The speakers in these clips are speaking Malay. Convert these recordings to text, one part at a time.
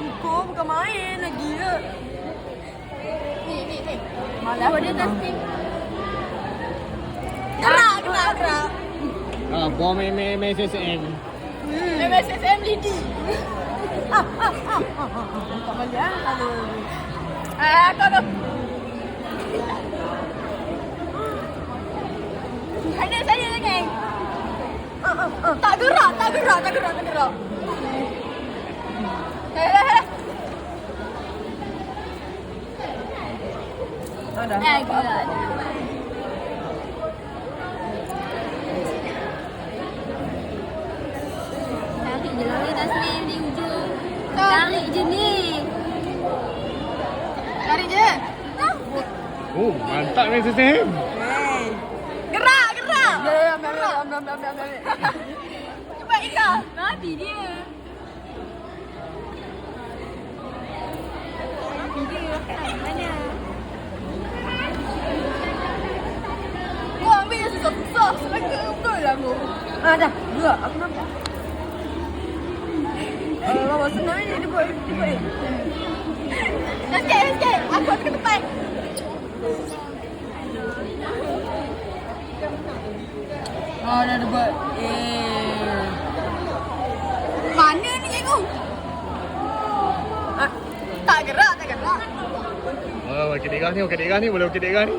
tempo, bukan main lagi ke. Ni. Malah dia testing. Gerak. Bom MSSM. MSSM Lidi. Tak balik Aduh. Kau tu. Ada saya geng. Tak gerak. Ada. Gerak. Tarik je lah Taslim di ujung. Tarik je ni. Tarik je. Oh, mantap MSSM. Gerak. Ya, ambil. Cepat Ika. Mati dia. Mana? Kau ambil yang susah-susah. Selaka betul lah aku. Dah. Gerak. Aku nampak. Bawa senang ni. Dia buat. Sikit. Aku ke depan. Dah buat. Mana ni cikgu? Tak gerak. Okey degah ni. Boleh okey degah ni.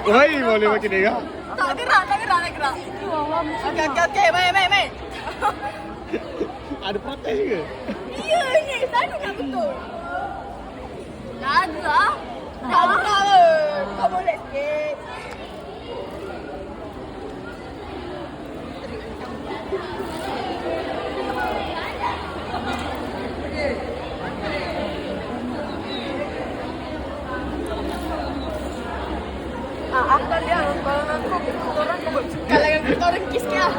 Oi, boleh okey degah. Tak gerak. Okey. Main. Ada protes ke? Ya ni, selalu nak betul. Tak gerak ke? Kau boleh sikit. Akal dia. Kalau aku orang kau buat. Kalau yang kita orang kiss ke lah.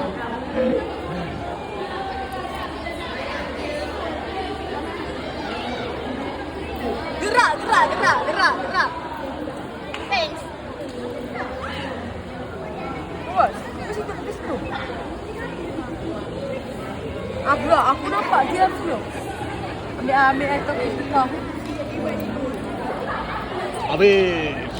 Gerak. Thanks. Buat. Situ. Aku nampak dia dulu. Ambil item kau. Habis.